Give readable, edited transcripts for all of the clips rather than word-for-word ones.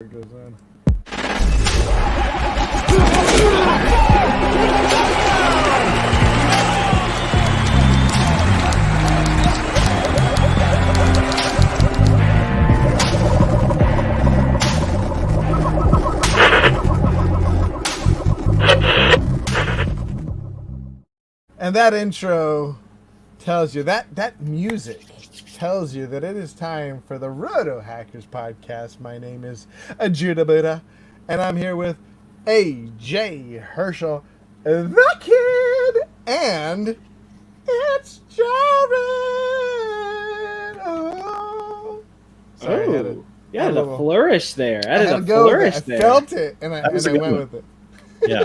It goes on. And that intro tells you that music tells you that it is time for the Roto Hackers podcast. My name is Judah Buddha, and I'm here with AJ Herschel, the kid, and it's Jared. Oh, sorry, I had you had a flourish there. I had a go flourish there. there. I felt it, and I went one. with it. Yeah.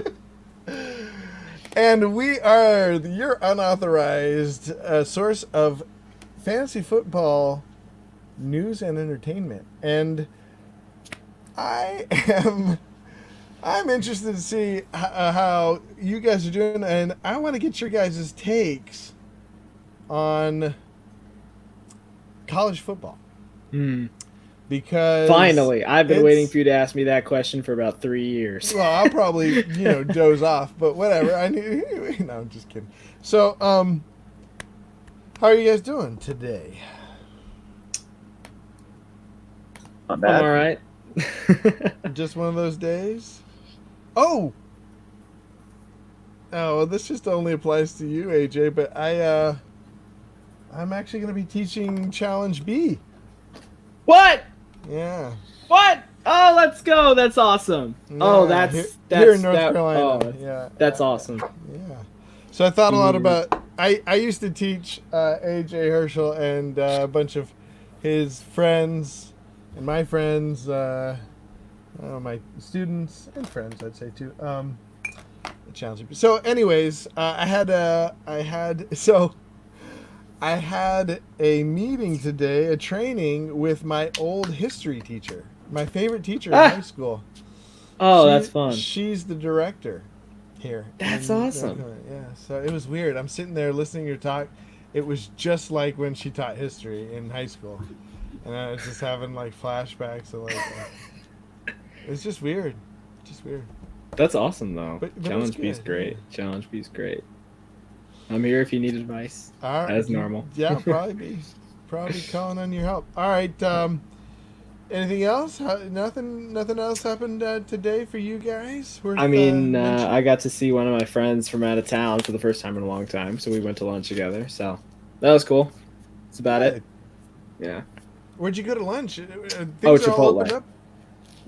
And we are your unauthorized source of fantasy football news and entertainment. And I'm interested to see how you guys are doing, and I want to get your guys' takes on college football. Because Finally, I've been waiting for you to ask me that question for about 3 years. Well, I'll probably, doze off, but whatever. No, I'm just kidding. So, how are you guys doing today? Not I'm bad. all right. Just one of those days? Oh, well, this just only applies to you, AJ, but I'm actually going to be teaching Challenge B. What? Yeah. What? Oh, let's go. That's awesome. Oh, Yeah, that's here in North that, Carolina. Oh, Yeah. that's awesome. Yeah. So I thought a lot about. I used to teach AJ Herschel and a bunch of his friends and my friends, my students and friends, I'd say too. Challenge. So, anyways, I had a meeting today, a training with my old history teacher, my favorite teacher in high school. Oh, that's fun. She's the director here. That's awesome. Yeah, so it was weird. I'm sitting there listening to her talk. It was just like when she taught history in high school. And I was just having like flashbacks of it's just weird. Just weird. That's awesome, though. But Challenge it's B's good, great. yeah. Challenge B's great. I'm here if you need advice. All right. As normal. Yeah, probably calling on your help. All right. Anything else? Nothing else happened today for you guys? I mean, I got to see one of my friends from out of town for the first time in a long time, so we went to lunch together. So that was cool. That's about it. Yeah. Where'd you go to lunch? Things Oh, are all opened Chipotle. up?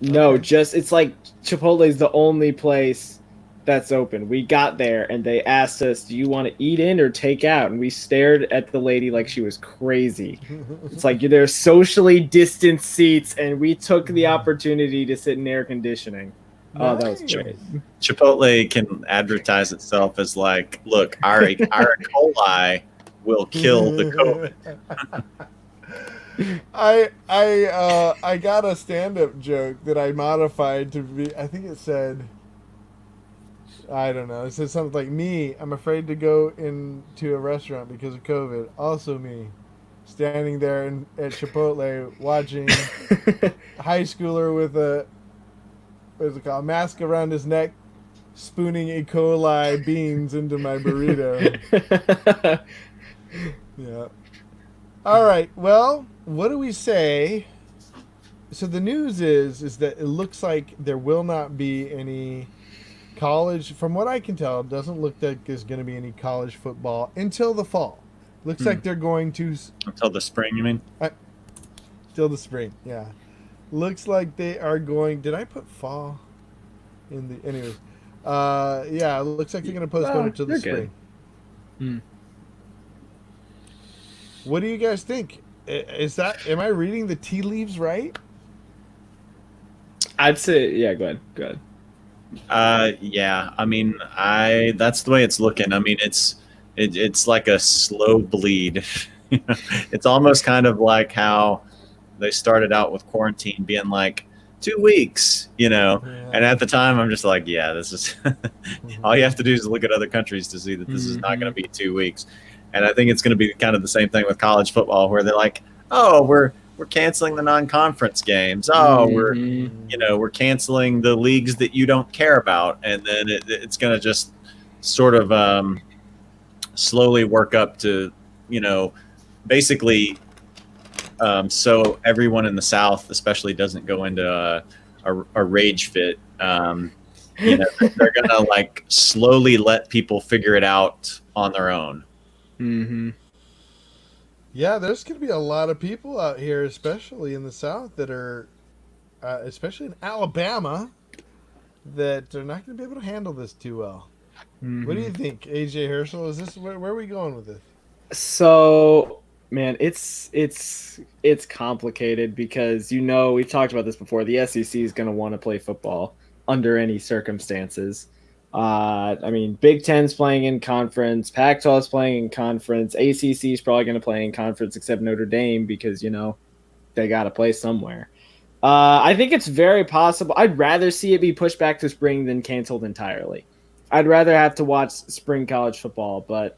No, Okay. it's like Chipotle's the only place that's open. We got there and they asked us, "Do you want to eat in or take out?" And we stared at the lady like she was crazy. It's like there's socially distanced seats, and we took the opportunity to sit in air conditioning. Oh, that was Nice. great. Chipotle can advertise itself as like, look, our E. coli will kill the COVID. I got a stand-up joke that I modified to be. I think it said, I don't know. It said something like, "Me, I'm afraid to go into a restaurant because of COVID." Also, me, standing there at Chipotle watching a high schooler with a mask around his neck, spooning E. coli beans into my burrito. Yeah. All right. Well, what do we say? So the news is that it looks like there will not be any college. From what I can tell, it doesn't look like there's going to be any college football until the fall. Looks like they're going to Until the spring, you mean? till the spring. Yeah. Looks like they are going. Did I put fall in the? Anyways. Yeah. It looks like they're going to postpone it till the they're good. spring. What do you guys think? Am I reading the tea leaves right? I'd say, yeah, go ahead. Yeah. I mean, that's the way it's looking. I mean, it's like a slow bleed. It's almost kind of like how they started out with quarantine being like 2 weeks, Yeah. And at the time I'm just like, yeah, this is all you have to do is look at other countries to see that this is not going to be 2 weeks. And I think it's going to be kind of the same thing with college football, where they're like, oh, we're we're canceling the non-conference games. Oh, Mhm. we're canceling the leagues that you don't care about, and then it's going to just sort of slowly work up to, basically, so everyone in the South, especially, doesn't go into a rage fit. They're going to like slowly let people figure it out on their own. Mm-hmm. Yeah, there's going to be a lot of people out here, especially in the South, that are, especially in Alabama, that are not going to be able to handle this too well. Mm-hmm. What do you think, AJ Herschel? Is this where are we going with this? So, man, it's complicated because we've talked about this before. The SEC is going to want to play football under any circumstances. I mean, Big Ten's playing in conference, Pac-12 is playing in conference, ACC is probably going to play in conference except Notre Dame because they got to play somewhere. I think it's very possible. I'd rather see it be pushed back to spring than canceled entirely. I'd rather have to watch spring college football, but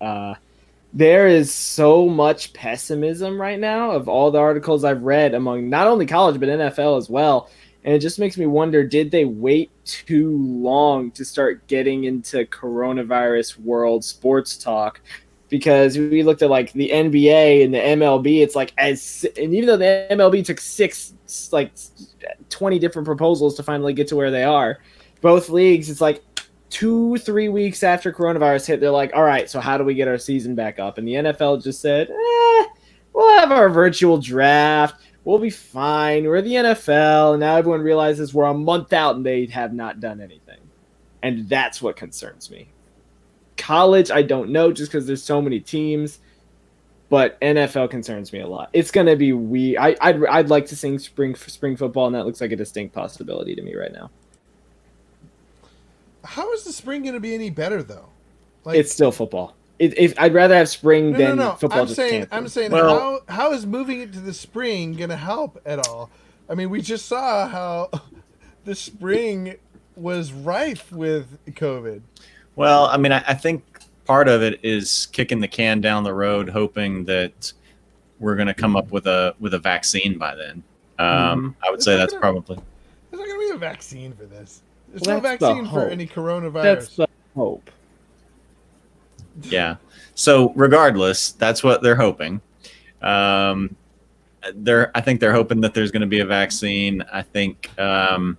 there is so much pessimism right now of all the articles I've read among not only college but NFL as well. And it just makes me wonder, did they wait too long to start getting into coronavirus world sports talk? Because we looked at like the NBA and the MLB, it's like and even though the MLB took 20 different proposals to finally get to where they are, both leagues, it's like 2-3 weeks after coronavirus hit, they're like, all right, so how do we get our season back up? And the NFL just said, we'll have our virtual draft. We'll be fine. We're the NFL. And now everyone realizes we're a month out and they have not done anything. And that's what concerns me. College, I don't know, just because there's so many teams. But NFL concerns me a lot. It's going to be weird. I'd like to sing spring football, and that looks like a distinct possibility to me right now. How is the spring going to be any better, though? Like, it's still football. I'd rather have spring than football. I'm saying, how is moving it to the spring going to help at all? I mean, we just saw how the spring was rife with COVID. Well, I mean, I think part of it is kicking the can down the road, hoping that we're going to come up with a vaccine by then. I would say that's probably. There's not going to be a vaccine for this. There's no vaccine for any coronavirus. That's the hope. Yeah. So regardless, that's what they're hoping. I think they're hoping that there's going to be a vaccine. I think, they're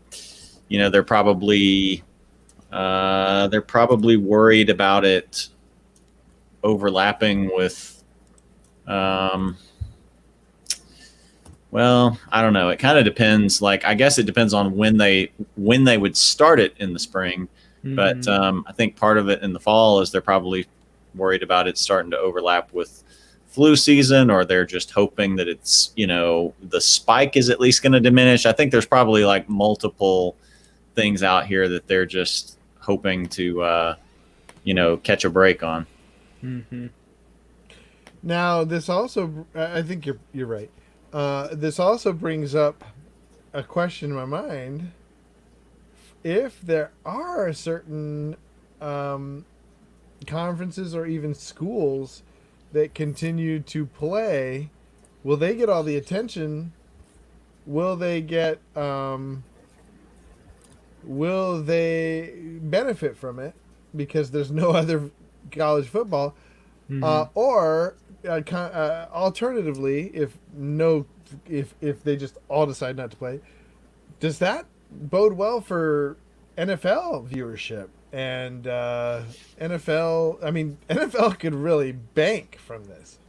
probably worried about it overlapping with, well, I don't know. It kind of depends. Like, I guess it depends on when they would start it in the spring. Mm-hmm. But I think part of it in the fall is they're probably worried about it starting to overlap with flu season, or they're just hoping that it's, the spike is at least going to diminish. I think there's probably like multiple things out here that they're just hoping to, catch a break on. Mm-hmm. Now, this also, I think you're right. This also brings up a question in my mind. If there are certain conferences or even schools that continue to play, will they get all the attention? Will they get? Will they benefit from it because there's no other college football? Mm-hmm. Or alternatively, if they just all decide not to play, does that bode well for NFL viewership? And NFL could really bank from this.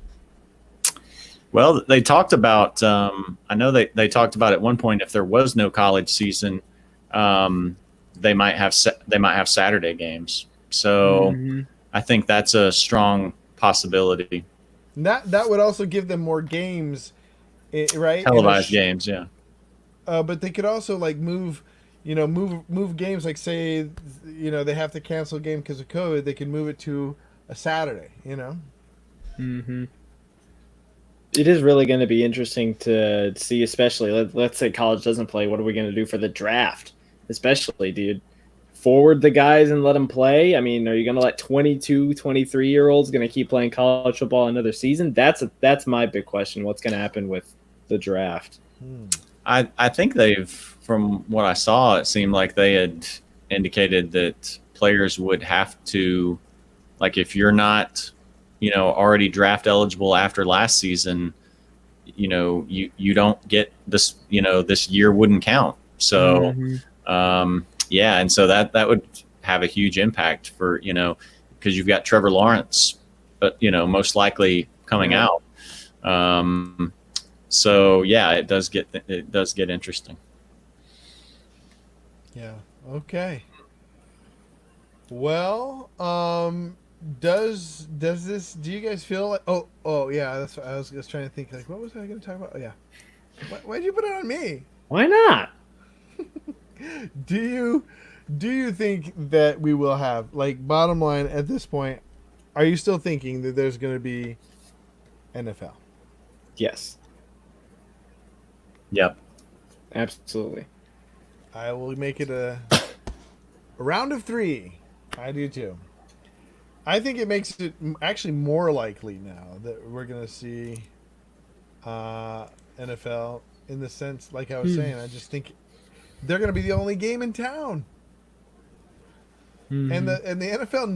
Well, they talked about. I know they talked about at one point, if there was no college season, they might have Saturday games. So mm-hmm. I think that's a strong possibility. That would also give them more games, right? Televised games, yeah. But they could also like move games. Like say, they have to cancel a game because of COVID. They can move it to a Saturday. Mm-hmm. It is really going to be interesting to see, especially let's say college doesn't play. What are we going to do for the draft? Especially, dude. Forward the guys and let them play? I mean, are you going to let 22, 23-year-olds going to keep playing college football another season? That's my big question. What's going to happen with the draft. I think they've, from what I saw, it seemed like they had indicated that players would have to, like, if you're not, already draft eligible after last season, you don't get this, this year wouldn't count. So, yeah, and so that would have a huge impact for, because you've got Trevor Lawrence, but most likely coming out. So yeah, it does get interesting. Yeah. Okay. Well, does this? Do you guys feel like? Oh yeah. That's what I was just trying to think. Like, what was I going to talk about? Oh, yeah. Why'd you put it on me? Why not? Do you think that we will have, like, bottom line at this point? Are you still thinking that there's going to be NFL? Yes. Yep. Absolutely. I will make it a round of 3. I do too. I think it makes it actually more likely now that we're going to see NFL, in the sense, like I was saying, I just think they're going to be the only game in town. And the NFL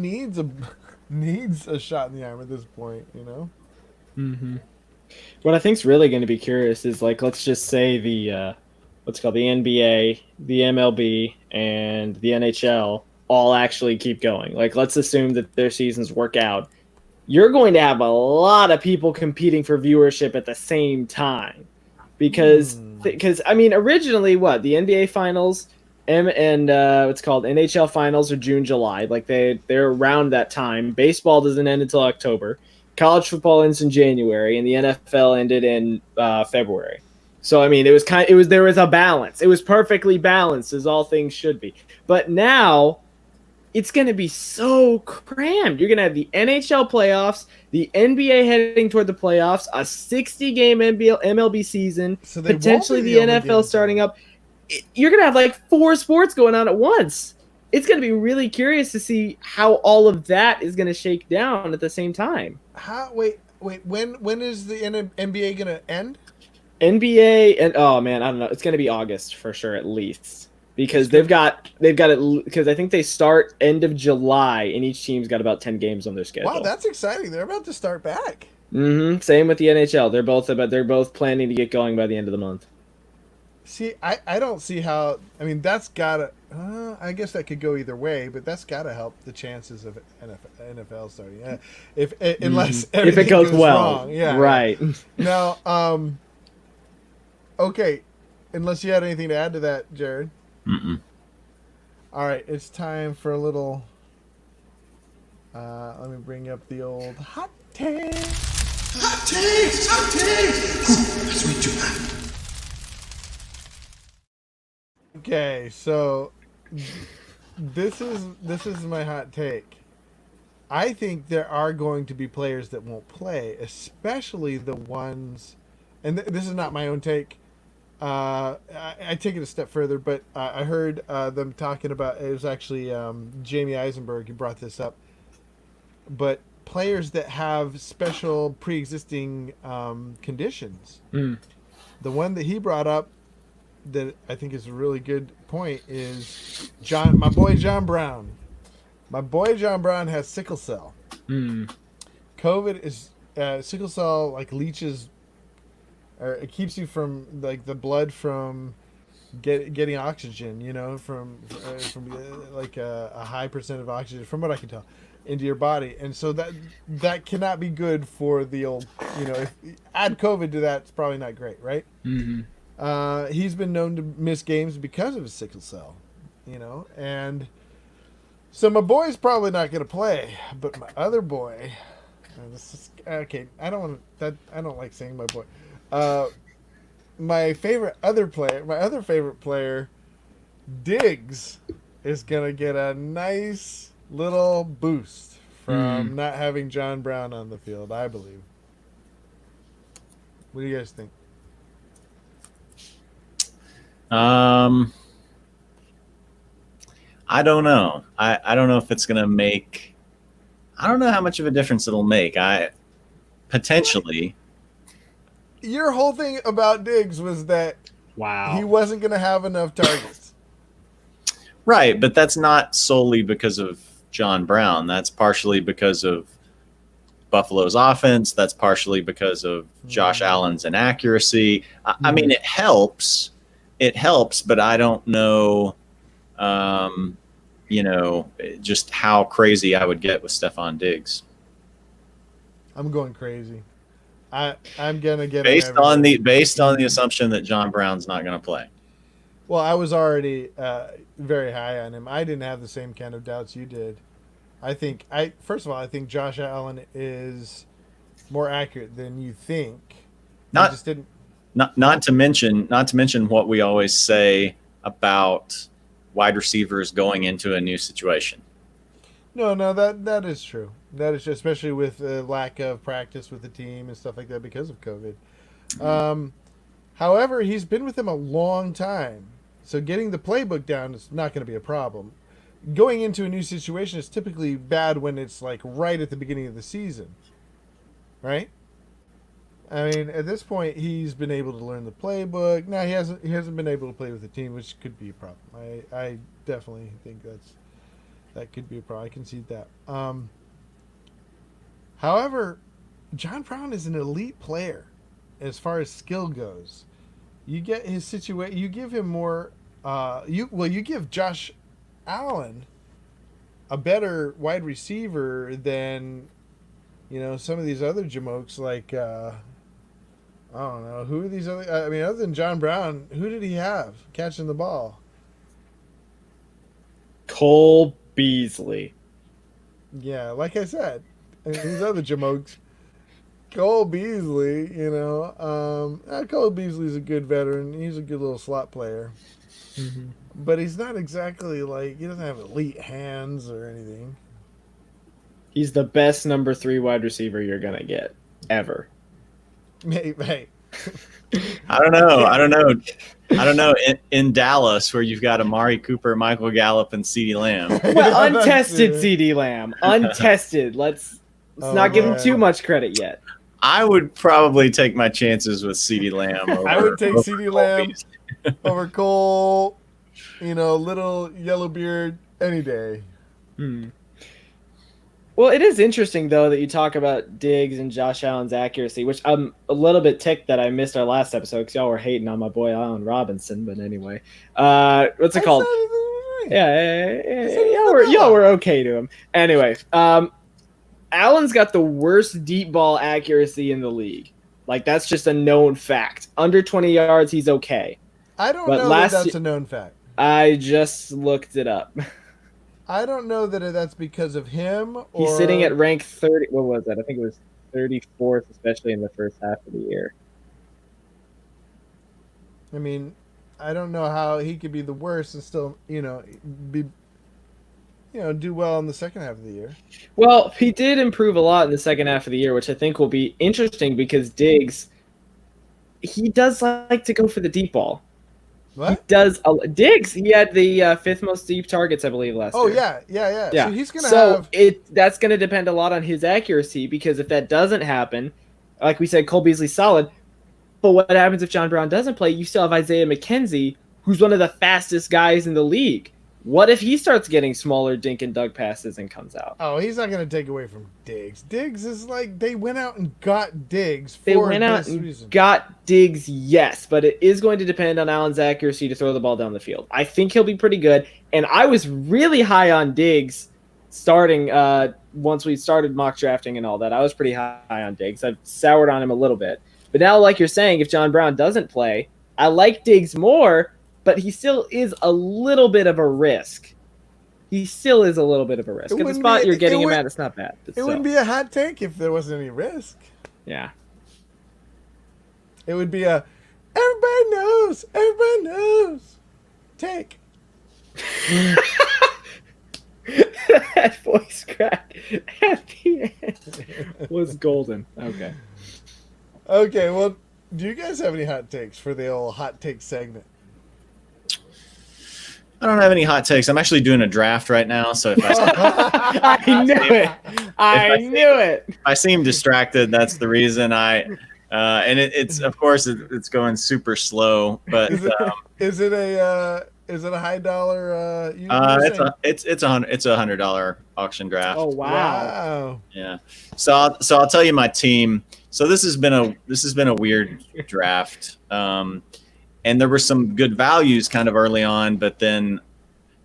needs a shot in the arm at this point, What I think's really going to be curious is, like, let's just say the what's called the NBA, the MLB, and the NHL all actually keep going. Like, let's assume that their seasons work out. You're going to have a lot of people competing for viewership at the same time, because I mean, originally the NBA finals and what's called NHL finals are June, July. Like, they're around that time. Baseball doesn't end until October. College football ends in January, and the NFL ended in February. So I mean, there was a balance. It was perfectly balanced, as all things should be. But now it's going to be so crammed. You're going to have the NHL playoffs, the NBA heading toward the playoffs, a 60-game MLB season, so potentially the NFL starting up. You're going to have like 4 sports going on at once. It's going to be really curious to see how all of that is going to shake down at the same time. Wait, when is the NBA going to end? NBA, and oh man, I don't know. It's going to be August for sure, at least, because they've got it, because I think they start end of July, and each team's got about 10 games on their schedule. Wow, that's exciting. They're about to start back. Same with the NHL. They're both planning to get going by the end of the month. See, I don't see how. I mean, that's gotta. I guess that could go either way, but that's gotta help the chances of NFL starting. Unless if it goes well, wrong. Yeah, right. Now, okay, unless you had anything to add to that, Jared. All right, it's time for a little. Let me bring up the old hot take. Hot takes. That's what we do that. Okay, so this is my hot take. I think there are going to be players that won't play, especially the ones, and this is not my own take. I take it a step further, but I heard them talking about, it was actually Jamie Eisenberg who brought this up, but players that have special pre-existing conditions. The one that he brought up that I think is a really good point is my boy John Brown. My boy John Brown has sickle cell. COVID is sickle cell, like, leaches, or it keeps you from, like, the blood from getting oxygen, from like a high percent of oxygen, from what I can tell, into your body, and so that cannot be good for the old, if add COVID to that, it's probably not great, right? He's been known to miss games because of his sickle cell, and so my boy's probably not going to play, but my other boy, okay, I don't like saying my boy, my other favorite player, Diggs, is going to get a nice little boost from not having John Brown on the field, I believe. What do you guys think? I don't know. I don't know if it's going to make, I don't know how much of a difference it'll make. Potentially, your whole thing about Diggs was that Wow. he wasn't going to have enough targets. Right, but that's not solely because of John Brown. That's partially because of Buffalo's offense. That's partially because of Josh Allen's inaccuracy. I mean, it helps. It helps, but I don't know, just how crazy I would get with Stephon Diggs. I'm going crazy. I'm gonna get based on the assumption that John Brown's not going to play. Well, I was already very high on him. I didn't have the same kind of doubts you did. First of all, I think Josh Allen is more accurate than you think. I Not just didn't. not to mention what we always say about wide receivers going into a new situation. No, that is true. That is true, especially with the lack of practice with the team and stuff like that because of COVID. However, he's been with them a long time, so getting the playbook down is not going to be a problem. Going into a new situation is typically bad when it's like right at the beginning of the season, right? I mean, at this point, he's been able to learn the playbook. Now he hasn't been able to play with the team, which could be a problem. I definitely think that could be a problem. I concede that. However, John Brown is an elite player as far as skill goes. You get his situation. You give him more. You give Josh Allen a better wide receiver than some of these other jamokes like I don't know who are these other. I mean, other than John Brown, who did he have catching the ball? Cole Beasley. Yeah, like I said, and these other jamokes. Cole Beasley, Cole Beasley's a good veteran. He's a good little slot player. Mm-hmm. But he's not exactly he doesn't have elite hands or anything. He's the best number 3 wide receiver you're going to get ever. Hey. I don't know. In Dallas, where you've got Amari Cooper, Michael Gallup, and CeeDee Lamb. Well, untested CeeDee Lamb. Untested. Let's not give him too much credit yet. I would probably take my chances with CeeDee Lamb. I would take CeeDee Lamb over Cole, little yellow beard any day. Well, it is interesting, though, that you talk about Diggs and Josh Allen's accuracy, which I'm a little bit ticked that I missed our last episode because y'all were hating on my boy Allen Robinson. But anyway, what's it called? Y'all were okay to him. Anyway, Allen's got the worst deep ball accuracy in the league. Like, that's just a known fact. Under 20 yards, he's okay. I don't know that that's a known fact. I just looked it up. I don't know that that's because of him. Or... He's sitting at rank 30. What was that? I think it was 34th, especially in the first half of the year. I mean, I don't know how he could be the worst and still, do well in the second half of the year. Well, he did improve a lot in the second half of the year, which I think will be interesting because Diggs, he does like to go for the deep ball. What? He does. Diggs, he had the fifth most deep targets, I believe, last year. Oh, yeah. So he's going to have... that's going to depend a lot on his accuracy because if that doesn't happen, like we said, Cole Beasley's solid. But what happens if John Brown doesn't play? You still have Isaiah McKenzie, who's one of the fastest guys in the league. What if he starts getting smaller dink and dunk passes and comes out? Oh, he's not going to take away from Diggs. Diggs is like, they went out and got Diggs for They went out this and reason. got Diggs, yes, but it is going to depend on Allen's accuracy to throw the ball down the field. I think he'll be pretty good, and I was really high on Diggs starting once we started mock drafting and all that. I was pretty high on Diggs. I've soured on him a little bit. But now, like you're saying, if John Brown doesn't play, I like Diggs more, but he still is a little bit of a risk. At the spot you're getting him at, it's not bad. It wouldn't be a hot take if there wasn't any risk. Yeah. It would be everybody knows. Take. That voice crack at the end was golden. Okay. Okay, well, do you guys have any hot takes for the old hot take segment? I don't have any hot takes. I'm actually doing a draft right now, so if I knew it. I knew it. If I seem distracted, that's the reason. I And it's of course it's going super slow, but Is it a high dollar? You were it's saying- it's a $100 auction draft. Oh wow. Wow. Yeah. So I'll tell you my team. So this has been a weird draft. And there were some good values kind of early on, but then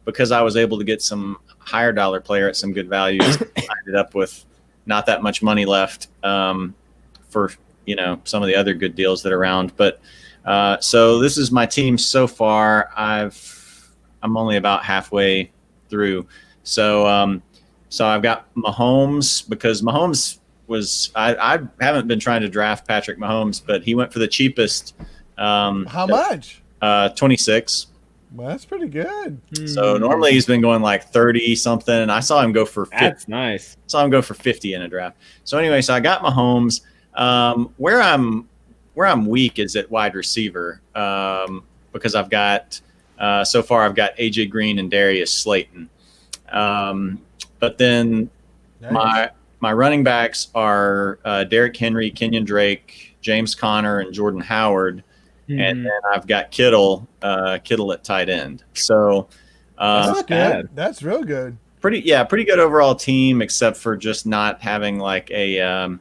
because I was able to get some higher dollar player at some good values, I ended up with not that much money left for some of the other good deals that are around. But so this is my team so far. I'm only about halfway through. So I've got Mahomes because Mahomes was I haven't been trying to draft Patrick Mahomes, but he went for the cheapest. How much? 26. Well, that's pretty good. So normally he's been going like 30 something, and I saw him go for 50. That's nice. Saw him go for 50 in a draft. So anyway, so I got Mahomes. Where I'm weak is at wide receiver because I've got so far I've got AJ Green and Darius Slayton. But then Nice. my running backs are Derrick Henry, Kenyon Drake, James Conner, and Jordan Howard. And then I've got Kittle at tight end. So That's not good. bad. That's real good. pretty good overall team, except for just not having like a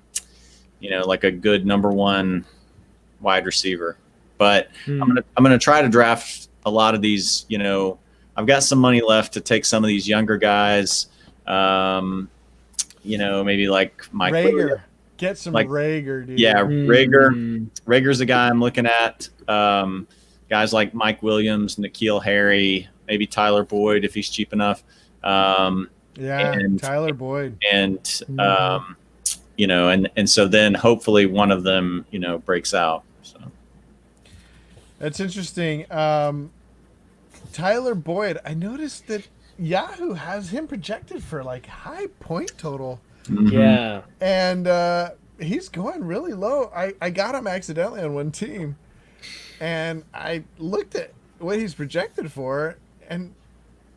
like a good number one wide receiver. But I'm gonna try to draft a lot of these. I've got some money left to take some of these younger guys. Maybe like Mike Williams. Rager. Get some Like- Rager, dude. Yeah, Rager. Rager's a guy I'm looking at. Guys like Mike Williams, N'Keal Harry, maybe Tyler Boyd if he's cheap enough. Yeah, and- Tyler Boyd. And and so then hopefully one of them breaks out. So That's interesting. Tyler Boyd, I noticed that Yahoo has him projected for like high point total. Yeah. And he's going really low. I got him accidentally on one team, and I looked at what he's projected for, and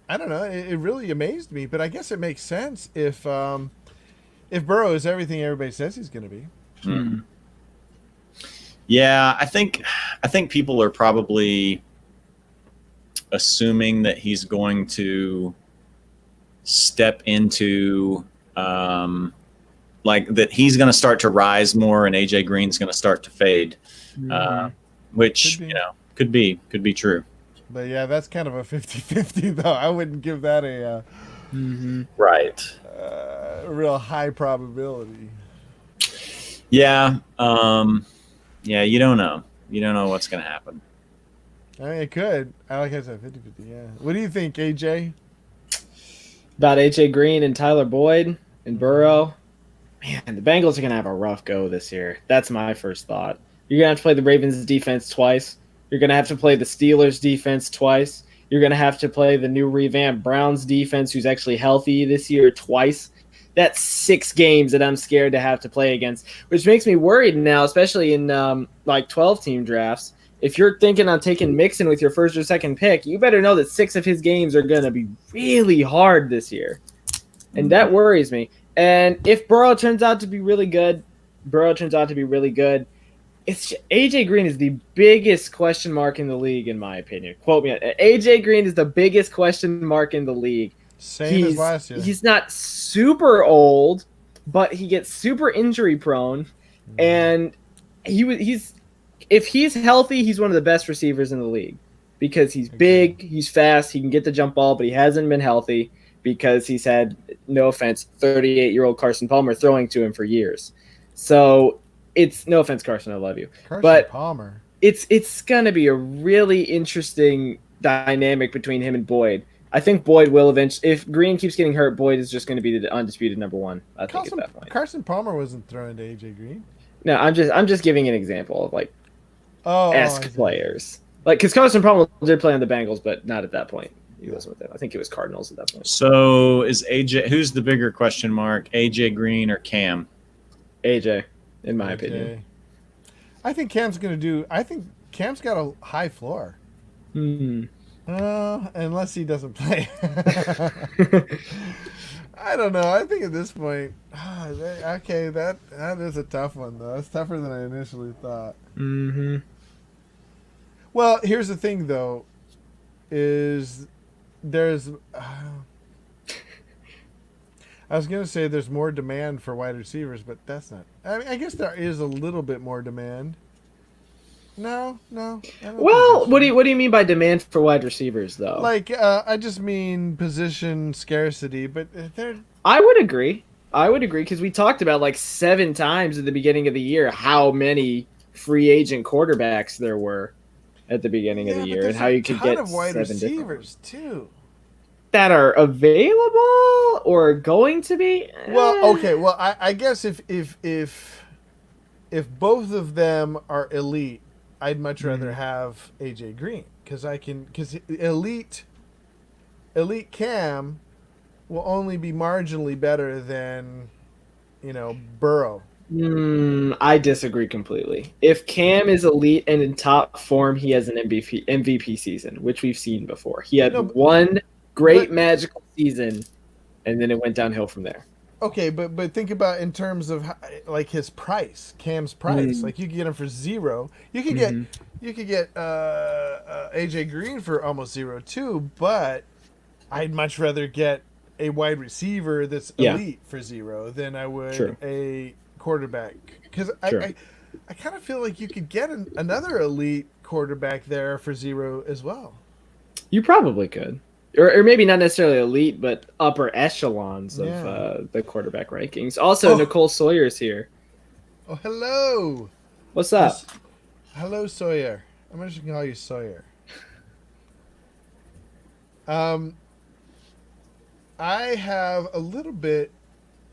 I don't know, it really amazed me. But I guess it makes sense if Burrow is everything everybody says he's going to be. Yeah, I think people are probably assuming that he's going to step into like that he's going to start to rise more and AJ Green's going to start to fade, which Could be. could be true. But yeah, that's kind of a 50-50 though. I wouldn't give that a Right. real high probability. Yeah. Yeah. You don't know. You don't know what's going to happen. I mean, it could. Like I said, 50-50, yeah. What do you think, AJ? About AJ Green and Tyler Boyd and Burrow. Man, the Bengals are going to have a rough go this year. That's my first thought. You're going to have to play the Ravens defense twice. You're going to have to play the Steelers defense twice. You're going to have to play the new revamped Browns defense, who's actually healthy this year, twice. That's 6 games that I'm scared to have to play against, which makes me worried now, especially in 12-team drafts. If you're thinking on taking Mixon with your first or second pick, you better know that 6 of his games are going to be really hard this year. And that worries me. And if Burrow turns out to be really good, it's AJ Green is the biggest question mark in the league, in my opinion. Quote me. AJ Green is the biggest question mark in the league. Same as last year. He's not super old, but he gets super injury prone, and he's if he's healthy, he's one of the best receivers in the league because he's big, he's fast, he can get the jump ball, but he hasn't been healthy because he's had, no offense, 38-year-old Carson Palmer throwing to him for years. So it's no offense, Carson, I love you, Carson but Palmer. it's gonna be a really interesting dynamic between him and Boyd. I think Boyd will eventually. If Green keeps getting hurt, Boyd is just going to be the undisputed number one. I think at that point. Carson Palmer wasn't throwing to AJ Green. No, I'm just giving an example of like I esque see. players, like because Carson Palmer did play on the Bengals, but not at that point. He wasn't with them. I think it was Cardinals at that point. So is AJ? Who's the bigger question mark? AJ Green or Cam? AJ, in my opinion. I think Cam's going to do. I think Cam's got a high floor. Hmm. Unless he doesn't play. I don't know. I think at this point, okay, that is a tough one though. It's tougher than I initially thought. Mm-hmm. Well, here's the thing though, is there's. I was gonna say there's more demand for wide receivers, but that's not. I mean, I guess there is a little bit more demand. No. I don't think Well, that's what true. do you mean by demand for wide receivers, though? Like, I just mean position scarcity, but they're I would agree. I would agree because we talked about like 7 times at the beginning of the year how many free agent quarterbacks there were at the beginning of yeah, the but year and there's how a you could ton get of wide 7 different ones receivers too. that are available or going to be. Well, okay. Well, I guess if both of them are elite, I'd much rather have AJ Green because elite Cam will only be marginally better than Burrow. I disagree completely. If Cam is elite and in top form, he has an MVP season, which we've seen before. He had No, but- one great but- magical season, and then it went downhill from there. Okay, but think about in terms of like his price, Cam's price. Mm. Like you could get him for 0. You could get AJ Green for almost 0 too. But I'd much rather get a wide receiver that's Yeah. elite for 0 than I would True. a quarterback. Because Sure. I kind of feel like you could get another elite quarterback there for 0 as well. You probably could. Or maybe not necessarily elite, but upper echelons of Yeah. the quarterback rankings. Also, Oh. Nicole Sawyer's here. Oh, hello. What's up? Hello, Sawyer. I'm just gonna call you Sawyer. I have a little bit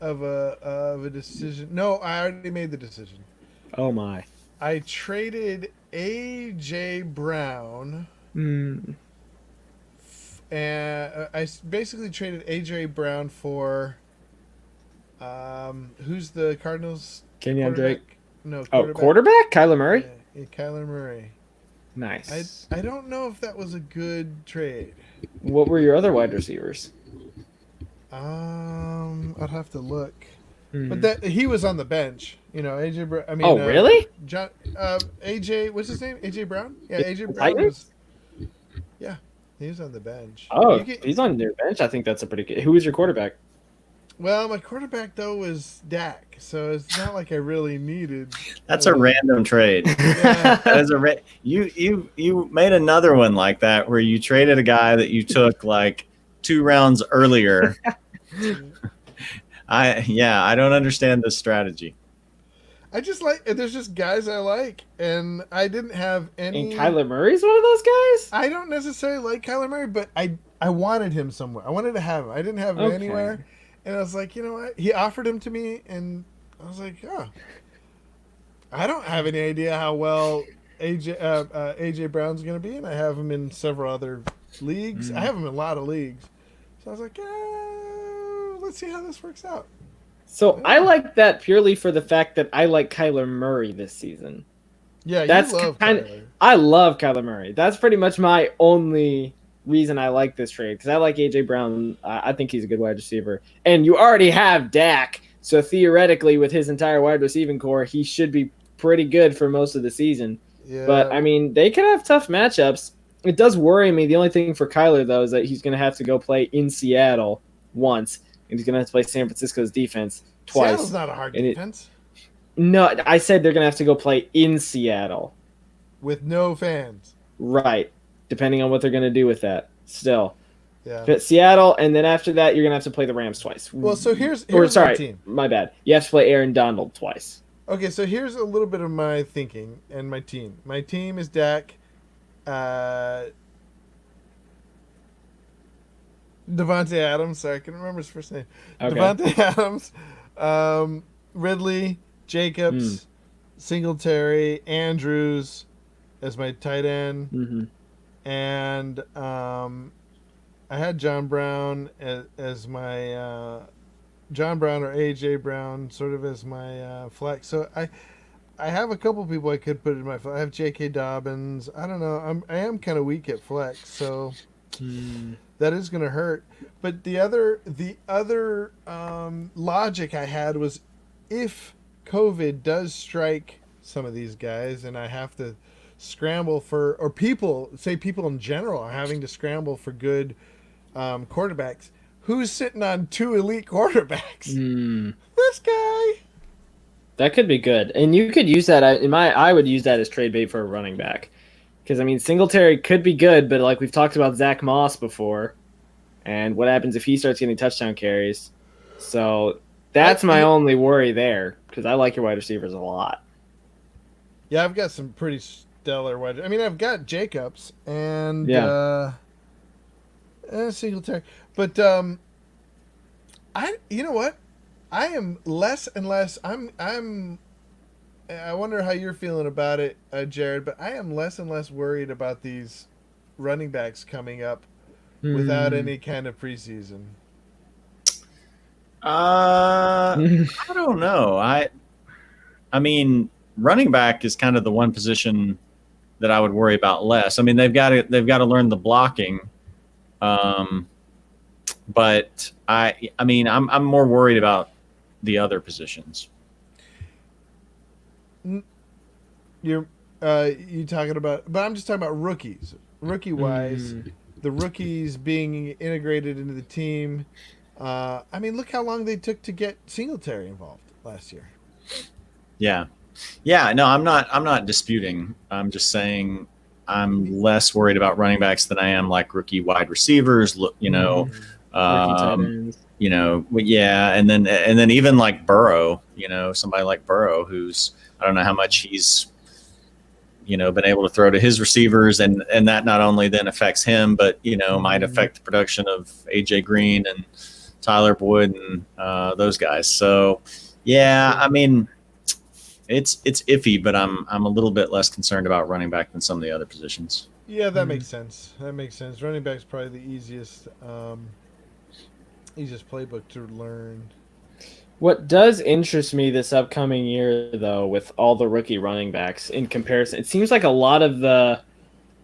of a decision. No, I already made the decision. Oh my. I traded AJ Brown, Mm. and basically traded AJ Brown for who's the Cardinals Kenyon quarterback? Drake. No, Oh, quarterback? Kyler Murray? Yeah, Kyler Murray. Nice. I don't know if that was a good trade. What were your other wide receivers? I'd have to look. Hmm. But that he was on the bench. AJ Brown. I mean, Oh, really? John, AJ, what's his name? AJ Brown. Yeah, AJ Brown Titans? was. Yeah, he was on the bench. Oh, You could- he's on your bench. I think that's a pretty good. Who was your quarterback? well, my quarterback though was Dak, so it's not like I really needed. That's a random trade. Yeah. That is you made another one like that where you traded a guy that you took like 2 rounds earlier. I don't understand this strategy. I just like. There's just guys I like, and I didn't have any. And Kyler Murray's one of those guys? I don't necessarily like Kyler Murray, but I wanted him somewhere. I wanted to have him. I didn't have him Okay. anywhere, and I was like, you know what? He offered him to me, and I was like, oh. I don't have any idea how well AJ Brown's going to be, and I have him in several other leagues. I have him in a lot of leagues, so I was like, let's see how this works out. So I like that purely for the fact that I like Kyler Murray this season. Yeah, That's you love kind Kyler. I love Kyler Murray. That's pretty much my only reason I like this trade because I like AJ Brown. I think he's a good wide receiver, and you already have Dak. So theoretically, with his entire wide receiving core, he should be pretty good for most of the season. Yeah, But I mean, they can have tough matchups. It does worry me. The only thing for Kyler though is that he's going to have to go play in Seattle once, and he's going to have to play San Francisco's defense twice. Seattle's not a hard And it- defense No, I said they're going to have to go play in Seattle. with no fans. Right. Depending on what they're going to do with that. Still. Yeah. But Seattle, and then after that, you're going to have to play the Rams twice. Well, so here's Or, my sorry, team. my bad. You have to play Aaron Donald twice. Okay, so here's a little bit of my thinking and my team. My team is Dak, Devontae Adams. Sorry, I can't remember his first name. Okay. Devontae Adams, Ridley, Jacobs, Singletary, Andrews as my tight end, Mm-hmm. and I had John Brown as my John Brown or AJ Brown sort of as my flex. So I have a couple people I could put in my flex. I have J.K. Dobbins. I don't know. I am kind of weak at flex, so That is going to hurt. But the other logic I had was, if COVID does strike some of these guys, and I have to scramble for, or people in general are having to scramble for good quarterbacks. Who's sitting on 2 elite quarterbacks? This guy. That could be good, and you could use that. I would use that as trade bait for a running back, because I mean Singletary could be good, but like we've talked about Zach Moss before, and what happens if he starts getting touchdown carries? So that's my only worry there, because I like your wide receivers a lot. Yeah, I've got some pretty stellar wide. I mean, I've got Jacobs and Singletary, but you know what? I am less and less. I wonder how you're feeling about it, Jared. But I am less and less worried about these running backs coming up without any kind of preseason. I don't know. I mean, running back is kind of the one position that I would worry about less. I mean, they've got to learn the blocking. But I mean, I'm more worried about the other positions. You talking about? But I'm just talking about rookies, rookie wise. The rookies being integrated into the team. I mean, look how long they took to get Singletary involved last year. Yeah. No, I'm not disputing. I'm just saying I'm less worried about running backs than I am like rookie wide receivers. You know. And then even like Burrow, somebody like Burrow, who's, I don't know how much he's, been able to throw to his receivers, and that not only then affects him, but, might affect the production of AJ Green and Tyler Boyd and those guys. So, yeah, I mean, it's iffy, but I'm a little bit less concerned about running back than some of the other positions. Yeah, that makes sense. Running back's probably the easiest playbook to learn. What does interest me this upcoming year, though, with all the rookie running backs in comparison, it seems like a lot of the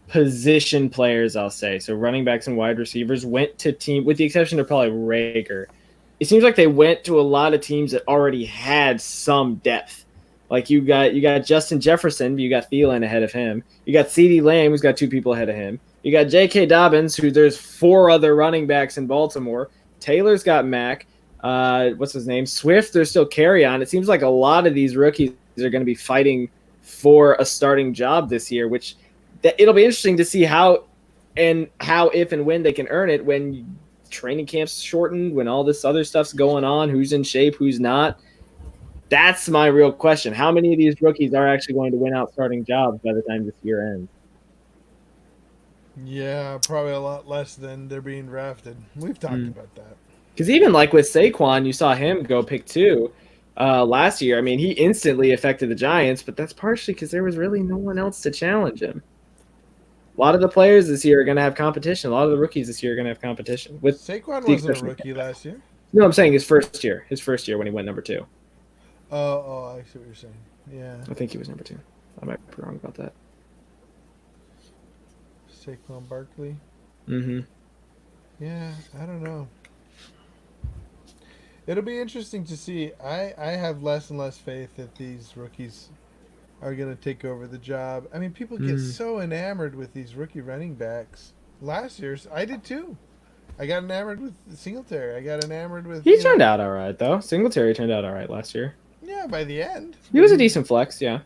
position players, I'll say, so running backs and wide receivers, went to team, with the exception of probably Rager. It seems like they went to a lot of teams that already had some depth. Like you got Justin Jefferson, but you got Thielen ahead of him. You got CeeDee Lamb, who's got 2 people ahead of him. You got J.K. Dobbins, who there's 4 other running backs in Baltimore. Taylor's got Mac. What's his name? Swift, there's still Carry-On. It seems like a lot of these rookies are going to be fighting for a starting job this year, which it'll be interesting to see how, if, and when they can earn it when training camp's shortened, when all this other stuff's going on, who's in shape, who's not. That's my real question. How many of these rookies are actually going to win out starting jobs by the time this year ends? Yeah, probably a lot less than they're being drafted. We've talked about that. Because even like with Saquon, you saw him go pick 2 last year. I mean, he instantly affected the Giants, but that's partially because there was really no one else to challenge him. A lot of the players this year are going to have competition. A lot of the rookies this year are going to have competition. With Saquon wasn't a rookie last year. No, I'm saying his first year when he went number 2. Oh, I see what you're saying. Yeah. I think he was number 2. I might be wrong about that. Saquon Barkley. Mm-hmm. Yeah, I don't know. It'll be interesting to see. I have less and less faith that these rookies are going to take over the job. I mean, people get so enamored with these rookie running backs. Last year's, I did too. I got enamored with Singletary. I got enamored with... He turned out all right, though. Singletary turned out all right last year. Yeah, by the end. He was a decent flex, yeah.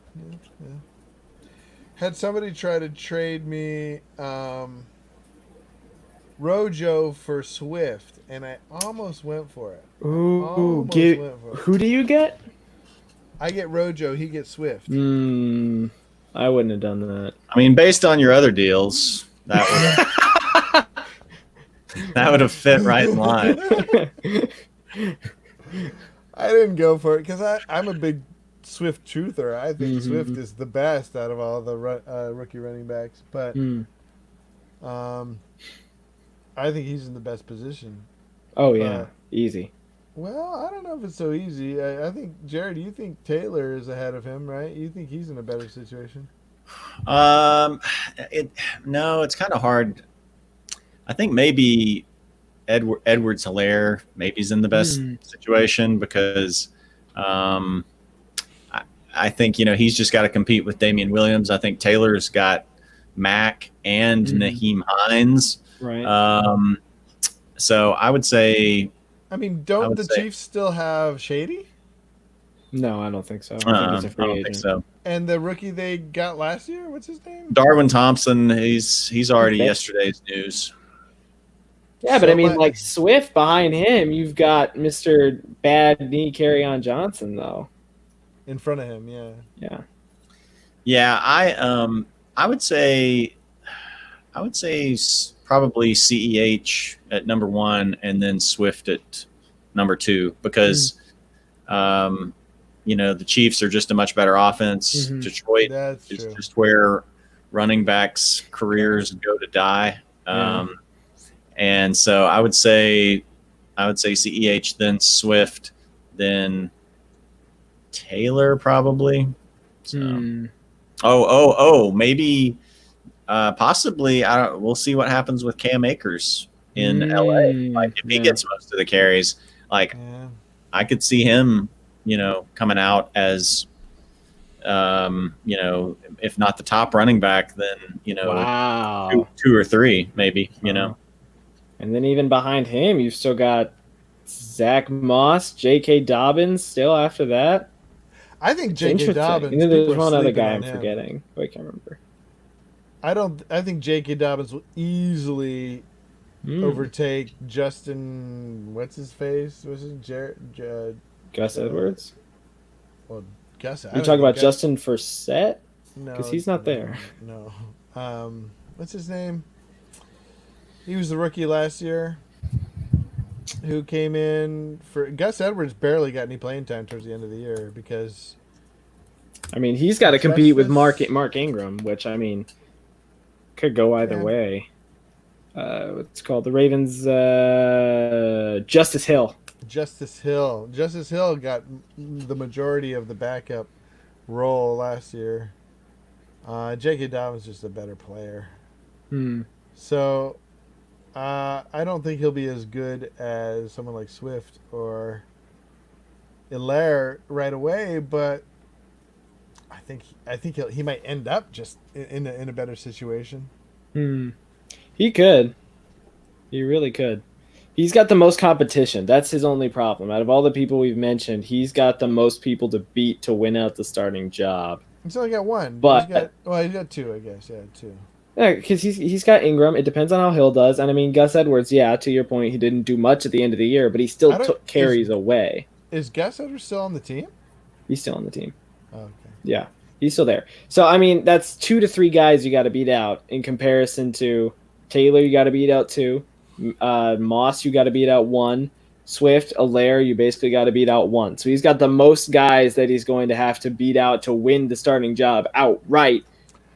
Had somebody try to trade me Rojo for Swift, and I almost went for it. Ooh, who do you get? I get Rojo, he gets Swift. I wouldn't have done that. I mean, based on your other deals, that would have fit right in line. I didn't go for it because I'm a big Swift truther. I think Swift is the best out of all the rookie running backs, but I think he's in the best position. Oh yeah, easy. Well, I don't know if it's so easy. I think, Jared, you think Taylor is ahead of him, right? You think he's in a better situation? No, it's kind of hard. I think maybe Edwards-Helaire maybe is in the best situation because I think he's just got to compete with Damian Williams. I think Taylor's got Mack and Naheem Hines. Right. So I would say. I mean, don't the Chiefs still have Shady? No, I don't think so. I think he's a free agent. Think so. And the rookie they got last year, what's his name? Darwin Thompson. He's already yesterday's news. Yeah, but I mean, like Swift behind him, you've got Mr. Bad Knee Kerryon Johnson though. In front of him, yeah. Yeah. Yeah, I would say probably CEH at number 1 and then Swift at number 2 because the Chiefs are just a much better offense. Detroit is just where running backs' careers go to die. And so I would say CEH, then Swift, then Taylor probably. So. Maybe possibly. We'll see what happens with Cam Akers in LA. Like if he gets most of the carries, I could see him, coming out as, if not the top running back, then two or three maybe. And then even behind him, you've still got Zach Moss, J.K. Dobbins. Still after that, I think J.K. Dobbins. There's one other guy I'm forgetting. I can't remember. I think J.K. Dobbins will easily overtake Justin. What's his face? Was it Gus Edwards? Well, Gus. You talking about Justin Forsett? No, because he's not there. No. What's his name? He was the rookie last year. Who came in for Gus Edwards? Barely got any playing time towards the end of the year because. I mean, he's got to compete with Mark Ingram, which I mean, could go either way. What's called the Ravens? Justice Hill. Justice Hill got the majority of the backup role last year. J.K. Dobbins is just a better player. So. I don't think he'll be as good as someone like Swift or Helaire right away, but I think he might end up just in a better situation. He could. He really could. He's got the most competition. That's his only problem. Out of all the people we've mentioned, he's got the most people to beat to win out the starting job. He's only got one. But he's got two, I guess. Yeah, two. Yeah, because he's got Ingram. It depends on how Hill does. And I mean, Gus Edwards, to your point, he didn't do much at the end of the year, but he still took carries away. Is Gus Edwards still on the team? He's still on the team. Oh, okay. Yeah, he's still there. So, I mean, that's 2 to 3 guys you got to beat out in comparison to Taylor, you got to beat out 2. Moss, you got to beat out 1. Swift, Helaire, you basically got to beat out 1. So he's got the most guys that he's going to have to beat out to win the starting job outright.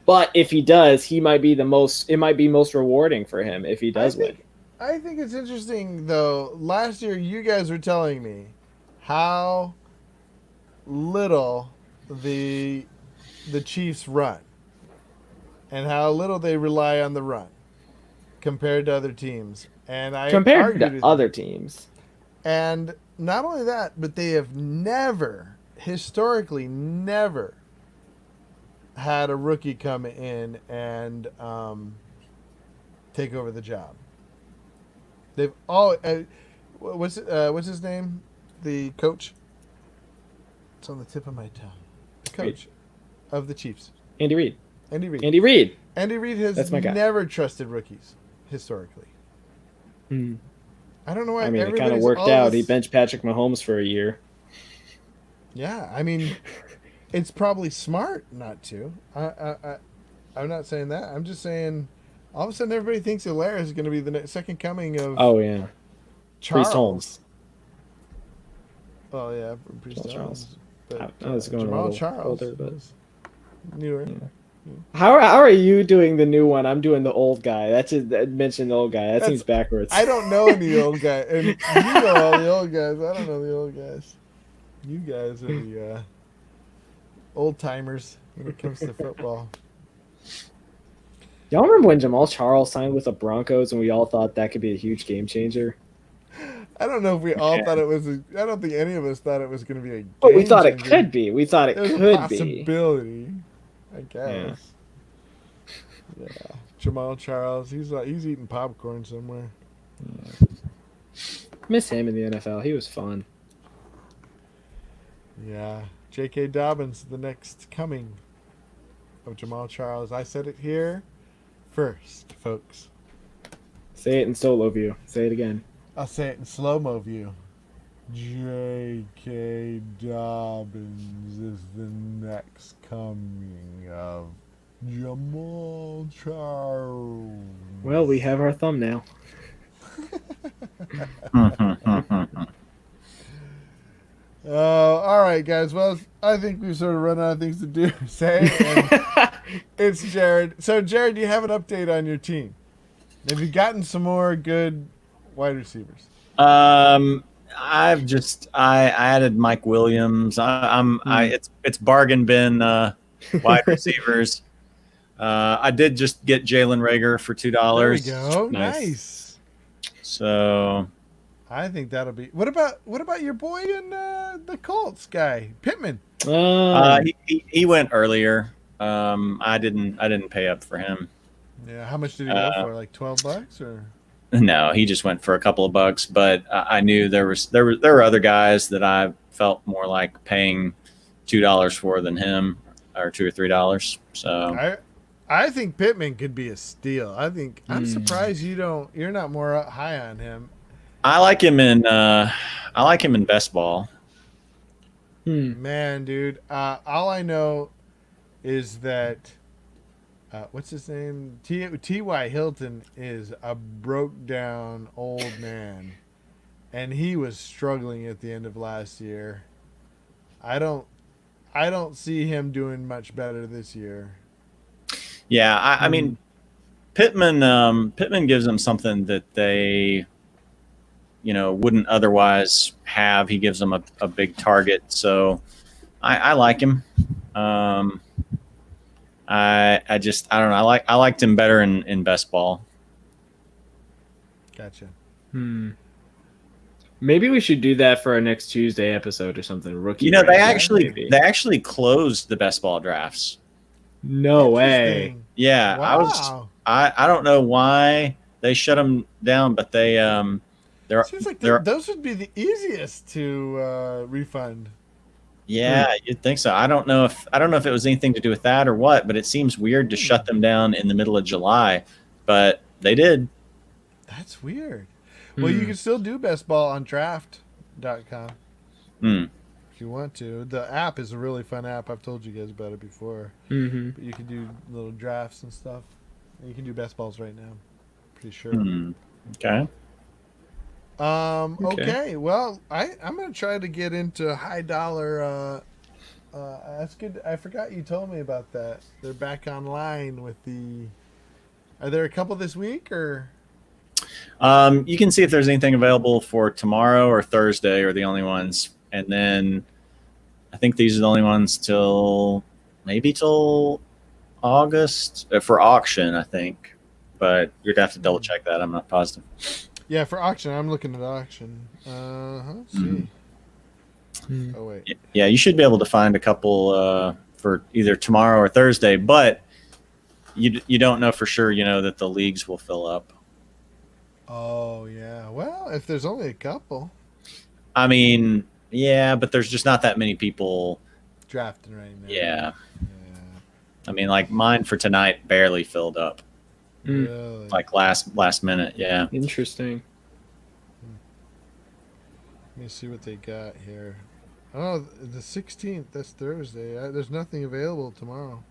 But if he does, it might be most rewarding for him if he does win. I think it's interesting, though. Last year, you guys were telling me how little the Chiefs run and how little they rely on the run compared to other teams. And I compared to other teams. And not only that, but they have historically never had a rookie come in and take over the job. They've all what's his name? The coach. It's on the tip of my tongue. The coach of the Chiefs. Andy Reid. Andy Reid has never trusted rookies historically. I don't know why. I mean, it kind of worked out. He benched Patrick Mahomes for a year. Yeah, I mean. It's probably smart not to. I'm not saying that. I'm just saying, all of a sudden, everybody thinks Helaire is going to be the second coming of. Oh yeah, Charles Holmes. Oh yeah, Priest Holmes. But, Jamal Charles older, but newer. Yeah. How are you doing the new one? I'm doing the old guy. That mentioned the old guy. That seems backwards. I don't know any old guy, and you know all the old guys. I don't know the old guys. You guys are the. Old timers when it comes to football. Y'all remember when Jamal Charles signed with the Broncos and we all thought that could be a huge game changer? I don't know if we all thought it was. I don't think any of us thought it was going to be a game But we thought it changer. could be. We thought it It was a could be. possibility, I guess. Yeah. Jamal Charles, he's eating popcorn somewhere. Miss him in the NFL. He was fun. Yeah. J.K. Dobbins, the next coming of Jamal Charles. I said it here first, folks. Say it in solo view. Say it again. I'll say it in slow-mo view. J.K. Dobbins is the next coming of Jamal Charles. Well, we have our thumbnail. All right, guys. Well, I think we've sort of run out of things to do. Say, and it's Jared. So, Jared, do you have an update on your team? Have you gotten some more good wide receivers? I've just I added Mike Williams. It's bargain bin wide receivers. I did just get Jalen Rager for $2. There we go. Nice. Nice. So I think that'll be. What about your boy in the Colts guy, Pittman? he went earlier. I didn't pay up for him. Yeah. How much did he go for? Like $12 or? No, he just went for a couple of bucks. But I knew there were other guys that I felt more like paying $2 for than him, or $2 or $3. So I think Pittman could be a steal. I'm surprised you're not more high on him. I like him in best ball. Man, dude. All I know is that what's his name? T.Y. Hilton is a broke down old man, and he was struggling at the end of last year. I don't see him doing much better this year. Yeah, I mean, Pittman gives them something that they, wouldn't otherwise have. He gives them a big target, so I like him. I don't know. I liked him better in best ball. Gotcha. Maybe we should do that for our next Tuesday episode or something. Rookie. They rankings, actually closed the best ball drafts. No way. Interesting. Yeah, Wow. I don't know why they shut them down, but they Seems like they're those would be the easiest to refund. yeah, you'd think so. I don't know if it was anything to do with that or what, but it seems weird to shut them down in the middle of July, but they did. That's weird. Well, you can still do best ball on draft.com if you want to. The app is a really fun app. I've told you guys about it before. Mm-hmm. But you can do little drafts and stuff. And you can do best balls right now. Pretty sure. Okay. Okay. Well, I'm gonna try to get into high dollar. That's good. I forgot you told me about that. They're back online with the. Are there a couple this week or? You can see if there's anything available for tomorrow or Thursday are the only ones, and then I think these are the only ones till August for auction. I think, but you'd have to double check that. I'm not positive. Yeah, for auction. I'm looking at auction. Let's see. Oh wait. Yeah, you should be able to find a couple for either tomorrow or Thursday, but you don't know for sure. That the leagues will fill up. Oh yeah. Well, if there's only a couple I mean, yeah, but there's just not that many people. drafting right now. Yeah. I mean, like mine for tonight barely filled up. Really? Like last minute, yeah. Interesting. Let me see what they got here. Oh, the 16th. That's Thursday. There's nothing available tomorrow.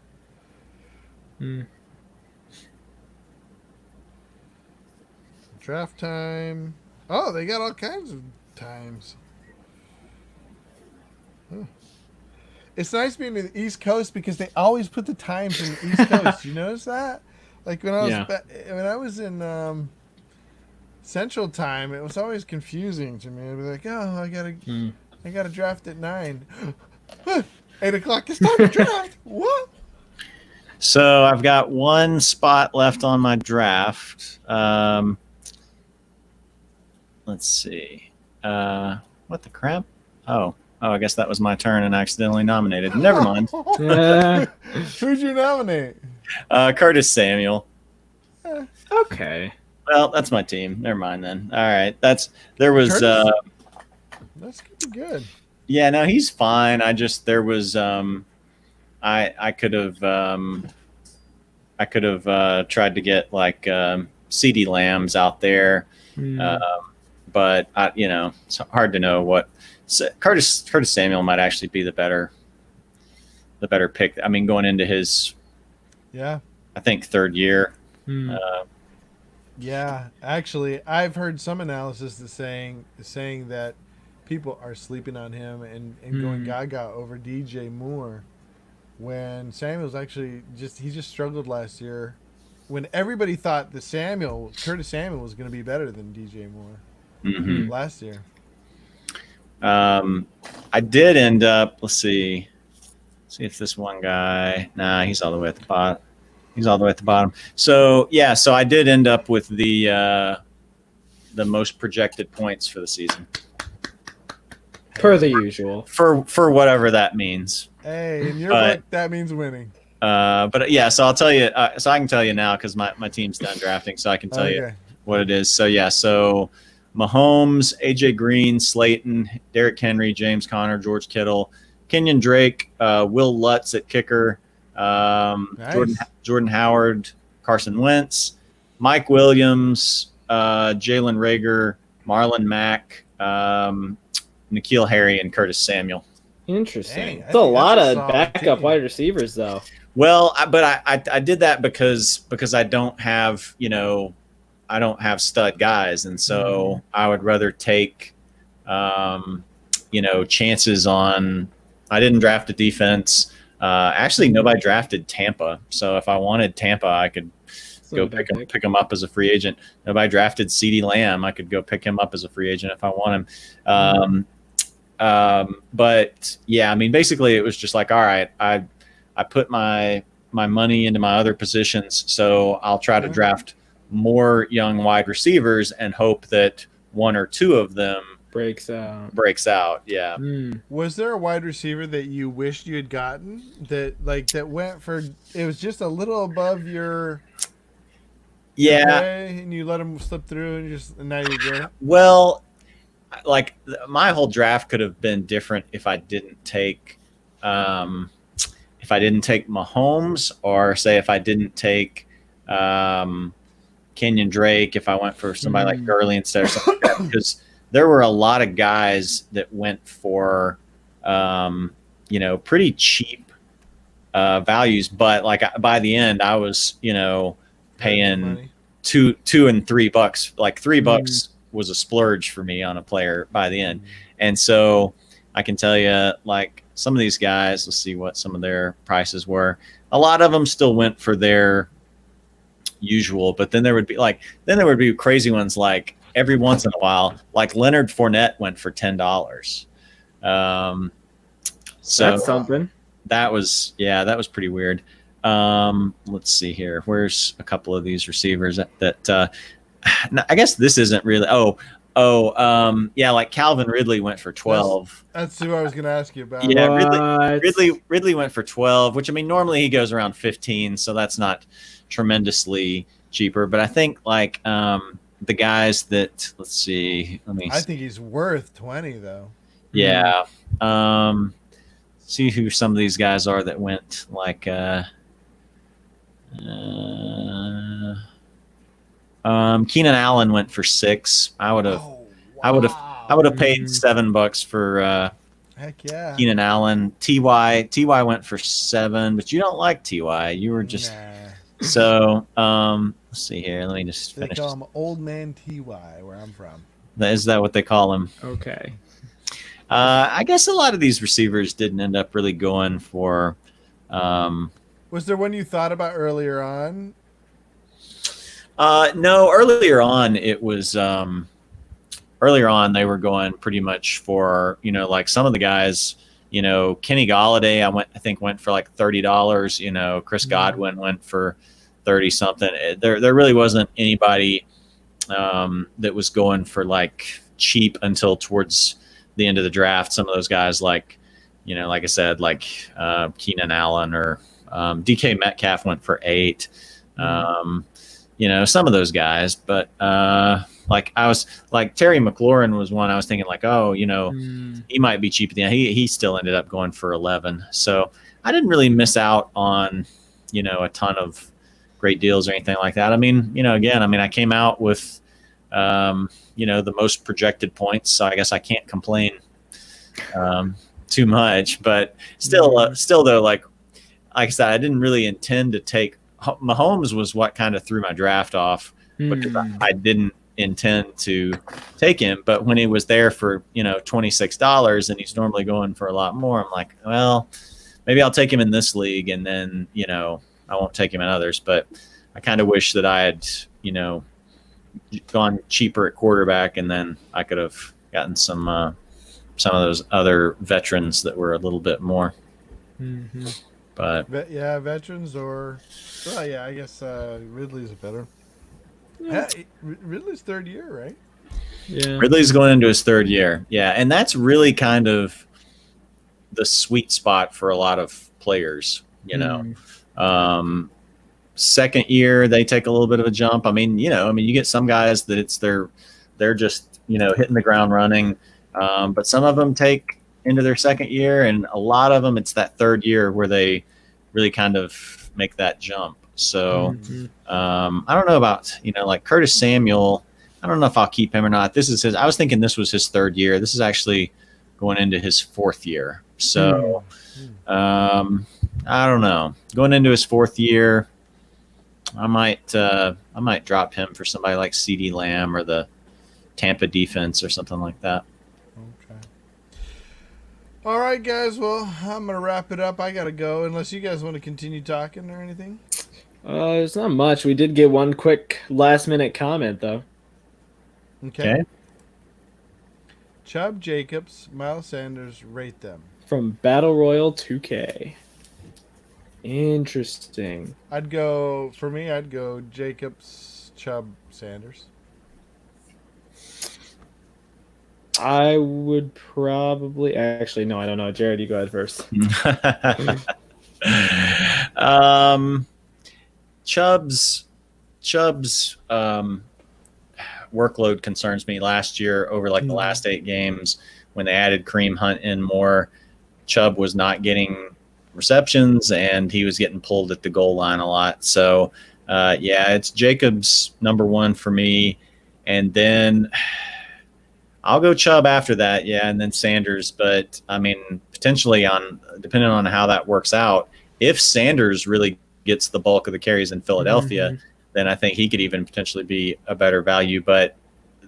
Draft time. Oh, they got all kinds of times. Huh. It's nice being in the East Coast because they always put the times in the East Coast. You notice that? Like when I was in Central Time, it was always confusing to me. I'd be like, "Oh, I gotta draft at 9. 8 o'clock. It's time to draft. What?" So I've got one spot left on my draft. Let's see. What the crap? Oh, I guess that was my turn and accidentally nominated. Never mind. Who'd you nominate? Curtis Samuel. Okay. Well, that's my team. Never mind then. All right. There was Curtis? That's good. yeah, no, he's fine. There was I could have tried to get like CeeDee Lambs out there. But it's hard to know what Curtis Samuel might actually be the better pick. I mean, going into his I think third year. Yeah, actually, I've heard some analysis saying that people are sleeping on him and going gaga over DJ Moore, when Samuel's actually he just struggled last year, when everybody thought Curtis Samuel was going to be better than DJ Moore last year. I did end up. Let's see if this one guy. Nah, he's all the way at the bottom. So yeah, so I did end up with the most projected points for the season. Per the usual. For whatever that means. Hey, in your book, that means winning. But yeah, so I'll tell you. So I can tell you now because my team's done drafting, so I can tell you what it is. So yeah, so Mahomes, AJ Green, Slayton, Derrick Henry, James Conner, George Kittle, Kenyon Drake, Will Lutz at kicker, Nice. Jordan Howard, Carson Wentz, Mike Williams, Jalen Rager, Marlon Mack, N'Keal Harry, and Curtis Samuel. Interesting. Dang, It's a lot that's a of solid backup team. wide receivers, though. Well, I did that because I don't have I don't have stud guys, and so I would rather take chances on. I didn't draft a defense. Actually, nobody drafted Tampa, so if I wanted Tampa, I could go pick him up as a free agent. Nobody drafted CeeDee Lamb. I could go pick him up as a free agent if I want him. But yeah, I mean, basically, it was just like, all right, I put my money into my other positions, so I'll try to draft more young wide receivers and hope that one or two of them breaks out. Yeah. Was there a wide receiver that you wished you had gotten that went for, it was just a little above your pay, and you let him slip through and now you're good? Well, like my whole draft could have been different if I didn't take Mahomes, or say if I didn't take Kenyon Drake, if I went for somebody like Gurley instead of something like that, because there were a lot of guys that went for pretty cheap values, but like by the end I was paying $2 and $3. Like $3 was a splurge for me on a player by the end. And so I can tell you, like, some of these guys, let's see what some of their prices were. A lot of them still went for their usual, but then there would be crazy ones, like every once in a while, like Leonard Fournette went for $10. So that's something. That was pretty weird. Let's see here. Where's a couple of these receivers that I guess this isn't really. Like Calvin Ridley went for 12. That's who I was going to ask you about. Yeah, Ridley went for 12, which, I mean, normally he goes around 15, so that's not tremendously cheaper. But I think like the guys that, let's see, I think he's worth 20 though. Yeah. See who some of these guys are that went like Keenan Allen went for 6. I would have paid $7 for heck yeah. Keenan Allen. Ty went for 7, but you don't like Ty. You were just so let's see here. Let me just finish. They call him Old Man TY where I'm from. Is that what they call him? Okay. I guess a lot of these receivers didn't end up really going for. Was there one you thought about earlier on? No, earlier on it was. Earlier on, they were going pretty much for like some of the guys Kenny Galladay, I think went for like $30. Chris Godwin went for 30 something. There really wasn't anybody that was going for like cheap until towards the end of the draft. Some of those guys like I said, like Keenan Allen or DK Metcalf went for 8. Some of those guys, but like I was like Terry McLaurin was one I was thinking like, he might be cheap at the end. He still ended up going for 11. So I didn't really miss out on, a ton of great deals or anything like that. I mean, I came out with, the most projected points. So I guess I can't complain too much, but still though, like I said, I didn't really intend to take Mahomes was what kind of threw my draft off because I didn't intend to take him. But when he was there for, $26 and he's normally going for a lot more, I'm like, well, maybe I'll take him in this league and then, I won't take him in others. But I kind of wish that I had, gone cheaper at quarterback and then I could have gotten some of those other veterans that were a little bit more. Mm-hmm. But veterans or, I guess Ridley's better. Yeah, Ridley's third year, right? Yeah, Ridley's going into his third year. Yeah, and that's really kind of the sweet spot for a lot of players. Second year they take a little bit of a jump. I mean, you get some guys that they're just hitting the ground running, but some of them take into their second year, and a lot of them it's that third year where they really kind of make that jump. So I don't know about like Curtis Samuel. I don't know if I'll keep him or not. I was thinking this was his third year. This is actually going into his fourth year. So I don't know. Going into his fourth year, I might drop him for somebody like CeeDee Lamb or the Tampa defense or something like that. Okay. All right, guys. Well, I'm gonna wrap it up. I gotta go. Unless you guys want to continue talking or anything. It's not much. We did get one quick last-minute comment though. Okay. Chubb, Jacobs, Miles Sanders, rate them. From Battle Royale 2K. Interesting. I'd go Jacobs, Chubb, Sanders. I would probably no, I don't know. Jared, you go ahead first. Chubb's workload concerns me. Last year, over like the last 8 games, when they added Kareem Hunt in more, Chubb was not getting receptions and he was getting pulled at the goal line a lot. So it's Jacobs number 1 for me, and then I'll go Chubb after that, and then Sanders. But I mean, potentially depending on how that works out, if Sanders really gets the bulk of the carries in Philadelphia, then I think he could even potentially be a better value. But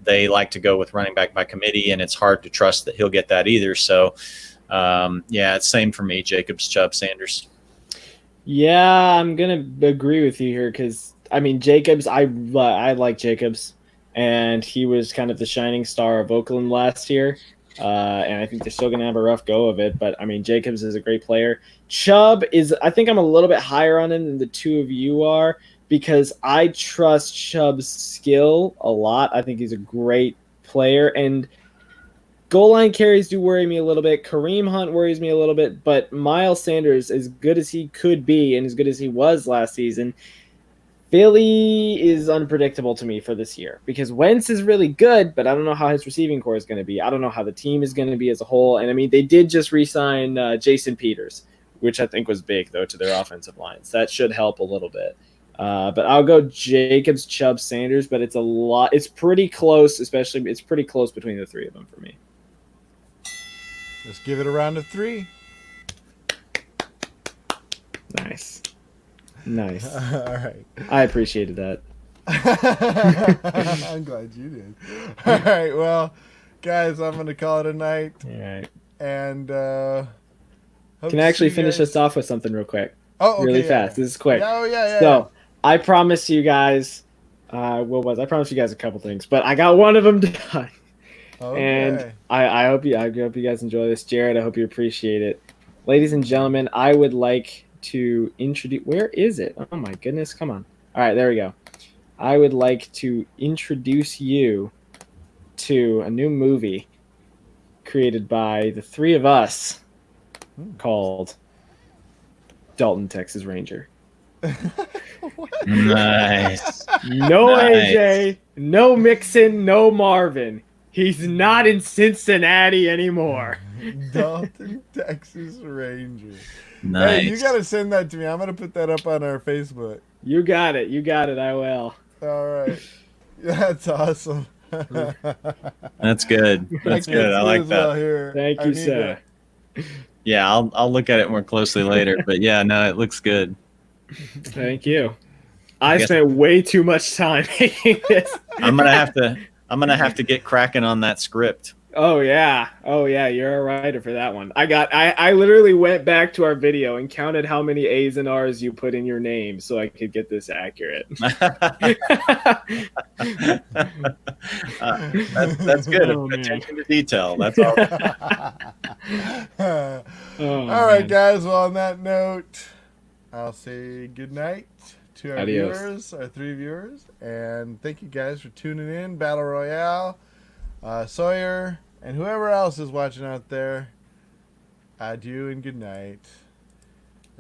they like to go with running back by committee, and it's hard to trust that he'll get that either. So, it's same for me, Jacobs, Chubb, Sanders. Yeah, I'm going to agree with you here because, I mean, Jacobs, I like Jacobs, and he was kind of the shining star of Oakland last year. And I think they're still going to have a rough go of it. But, I mean, Jacobs is a great player. Chubb I think I'm a little bit higher on him than the two of you are because I trust Chubb's skill a lot. I think he's a great player. And goal line carries do worry me a little bit. Kareem Hunt worries me a little bit. But Miles Sanders, as good as he could be and as good as he was last season, Philly is unpredictable to me for this year because Wentz is really good, but I don't know how his receiving core is going to be. I don't know how the team is going to be as a whole. And, I mean, they did just re-sign Jason Peters, which I think was big, though, to their offensive lines. That should help a little bit. But I'll go Jacobs, Chubb, Sanders, but it's a lot. It's pretty close, it's pretty close between the three of them for me. Let's give it a round of 3. Nice. All right. I appreciated that. I'm glad you did. All right. Well, guys, I'm going to call it a night. All right. And can I actually finish us off with something real quick? Oh, okay, really fast. This is quick. Oh, yeah. So I promised you guys, I promised you guys a couple things, but I got one of them done. Okay. And I hope you guys enjoy this, Jared. I hope you appreciate it, ladies and gentlemen. I would like to introduce. Where is it? Oh my goodness! Come on. All right, there we go. I would like to introduce you to a new movie created by the three of us called Dalton, Texas Ranger. Nice. No Nice. AJ, no Mixon, no Marvin. He's not in Cincinnati anymore. Dalton, Texas Ranger. Nice. Hey, you gotta send that to me. I'm gonna put that up on our Facebook. You got it. You got it. I will. All right. That's awesome. That's good. That's can't good. I see like as well that. here. Thank I you, need sir. Yeah, I'll look at it more closely later. But yeah, no, it looks good. Thank you. I guess- spent way too much time making this. I'm gonna have to get cracking on that script. Oh yeah. You're a writer for that one. I literally went back to our video and counted how many A's and R's you put in your name so I could get this accurate. That's good. Oh, man. Attention to detail. That's all. Oh, All right, man. guys. Well, on that note, I'll say good night to our Adios. viewers, our three viewers, and thank you guys for tuning in. Battle Royale, Sawyer, and whoever else is watching out there. Adieu and good night.